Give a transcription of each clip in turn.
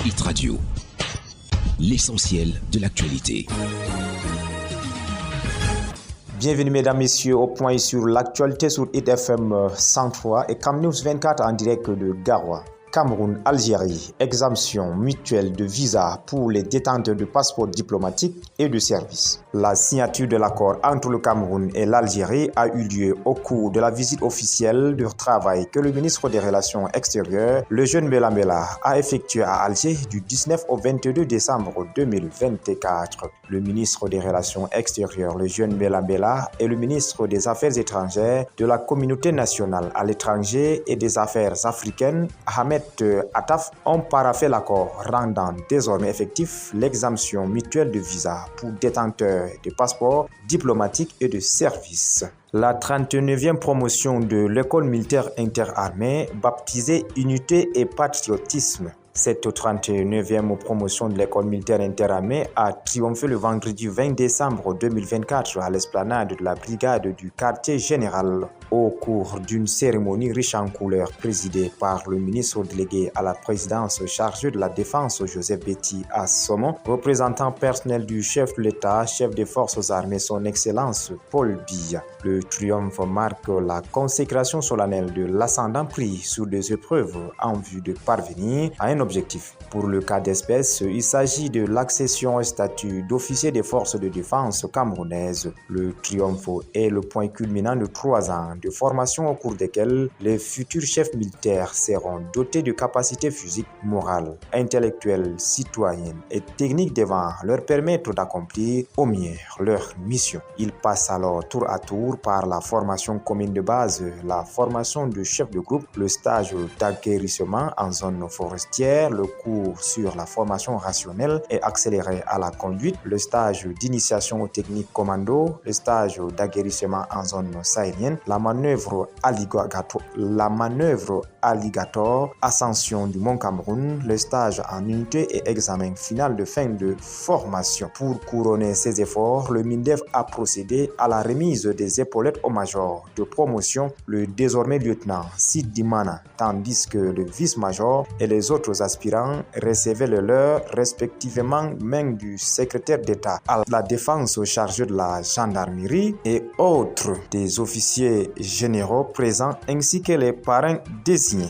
Hit Radio, l'essentiel de l'actualité. Bienvenue mesdames, messieurs au point sur l'actualité sur Hit FM 103 et Cam News 24 en direct de Garoua. Cameroun, Algérie, exemption mutuelle de visa pour les détenteurs de passeports diplomatiques et de services. La signature de l'accord entre le Cameroun et l'Algérie a eu lieu au cours de la visite officielle de travail que le ministre des Relations extérieures, le jeune Bella Bella, a effectué à Alger du 19 au 22 décembre 2024. Le ministre des Relations extérieures, le jeune Bella Bella, et le ministre des Affaires étrangères de la communauté nationale à l'étranger et des Affaires africaines, Ahmed Attaf, ont paraphé l'accord rendant désormais effectif l'exemption mutuelle de visa pour détenteurs de passeports diplomatiques et de services. La 39e promotion de l'école militaire interarmée, baptisée Unité et Patriotisme. Cette 39e promotion de l'école militaire interarmée a triomphé le vendredi 20 décembre 2024 à l'esplanade de la brigade du quartier général au cours d'une cérémonie riche en couleurs présidée par le ministre délégué à la présidence chargé de la défense Joseph Betty Assomon, représentant personnel du chef de l'État, chef des forces armées, son excellence Paul Biya. Le triomphe marque la consécration solennelle de l'ascendant pris sur des épreuves en vue de parvenir à un objectif. Pour le cas d'espèce, il s'agit de l'accession au statut d'officier des forces de défense camerounaises. Le triomphe est le point culminant de 3 ans de formation au cours desquels les futurs chefs militaires seront dotés de capacités physiques, morales, intellectuelles, citoyennes et techniques devant leur permettre d'accomplir au mieux leur mission. Ils passent alors tour à tour par la formation commune de base, la formation de chef de groupe, le stage d'acquérissement en zone forestière, le cours sur la formation rationnelle et accélérée à la conduite, le stage d'initiation aux techniques commando, le stage d'aguerrissement en zone sahélienne, la manœuvre alligator, ascension du Mont Cameroun, le stage en unité et examen final de fin de formation. Pour couronner ces efforts, le MINDEF a procédé à la remise des épaulettes au major de promotion, le désormais lieutenant Sidi Mana, tandis que le vice-major et les autres aspirants recevaient le leur respectivement main du secrétaire d'État à la défense chargé de la gendarmerie et autres des officiers généraux présents ainsi que les parrains désignés.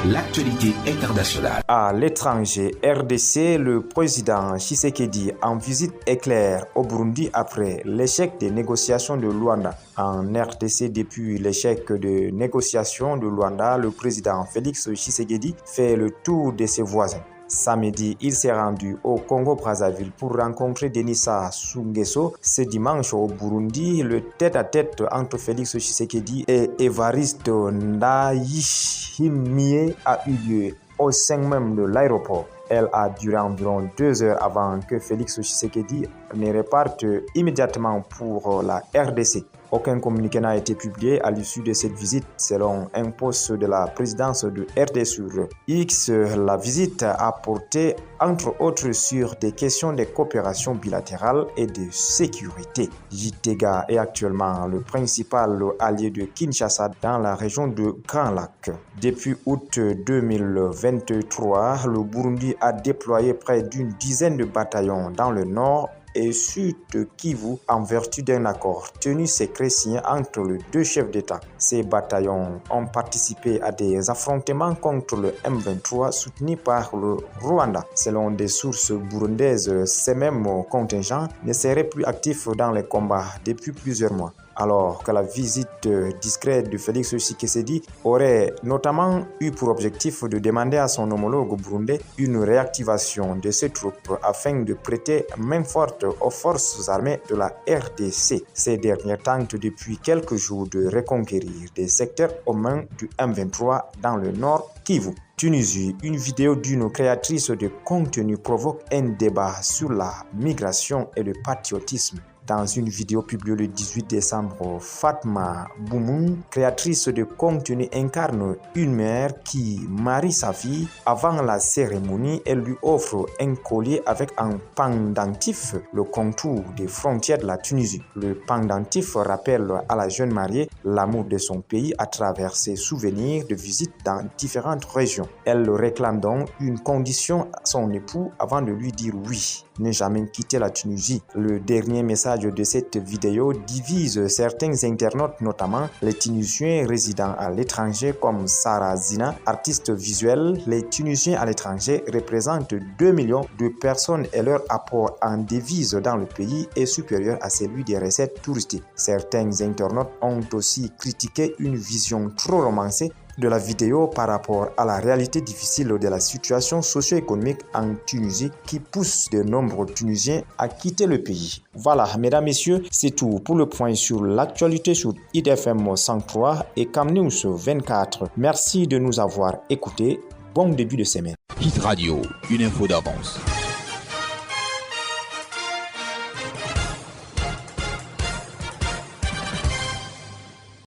L'actualité internationale. À l'étranger, RDC, le président Tshisekedi en visite éclair au Burundi après l'échec des négociations de Luanda. En RDC, depuis l'échec des négociations de Luanda, le président Félix Tshisekedi fait le tour de ses voisins. Samedi, il s'est rendu au Congo-Brazzaville pour rencontrer Denis Sassou Nguesso. Ce dimanche au Burundi, le tête-à-tête entre Félix Tshisekedi et Évariste Ndayishimiye a eu lieu au sein même de l'aéroport. Elle a duré environ 2 heures avant que Félix Tshisekedi ne reparte immédiatement pour la RDC. Aucun communiqué n'a été publié à l'issue de cette visite selon un post de la présidence de RD sur X. La visite a porté entre autres sur des questions de coopération bilatérale et de sécurité. Gitega est actuellement le principal allié de Kinshasa dans la région de Grand Lac. Depuis août 2023, le Burundi a déployé près d'une dizaine de bataillons dans le nord et sud de Kivu en vertu d'un accord tenu secret signé entre les 2 chefs d'État. Ces bataillons ont participé à des affrontements contre le M23 soutenus par le Rwanda. Selon des sources burundaises, ces mêmes contingents ne seraient plus actifs dans les combats depuis plusieurs mois. Alors que la visite discrète de Félix Tshisekedi aurait notamment eu pour objectif de demander à son homologue burundais une réactivation de ses troupes afin de prêter main forte aux forces armées de la RDC. Ces dernières tentent depuis quelques jours de reconquérir des secteurs aux mains du M23 dans le nord Kivu. Tunisie, une vidéo d'une créatrice de contenu provoque un débat sur la migration et le patriotisme. Dans une vidéo publiée le 18 décembre, Fatma Boumoun, créatrice de contenu, incarne une mère qui marie sa fille. Avant la cérémonie, elle lui offre un collier avec un pendentif, le contour des frontières de la Tunisie. Le pendentif rappelle à la jeune mariée l'amour de son pays à travers ses souvenirs de visite dans différentes régions. Elle réclame donc une condition à son époux avant de lui dire oui: ne jamais quitter la Tunisie. Le dernier message de cette vidéo divise certains internautes, notamment les Tunisiens résidant à l'étranger comme Sarah Zina, artiste visuelle. Les Tunisiens à l'étranger représentent 2 millions de personnes et leur apport en devises dans le pays est supérieur à celui des recettes touristiques. Certains internautes ont aussi critiqué une vision trop romancée de la vidéo par rapport à la réalité difficile de la situation socio-économique en Tunisie qui pousse de nombreux Tunisiens à quitter le pays. Voilà, mesdames, messieurs, c'est tout pour le point sur l'actualité sur IDFM 103 et CamNews 24. Merci de nous avoir écoutés. Bon début de semaine. Hit Radio, une info d'avance.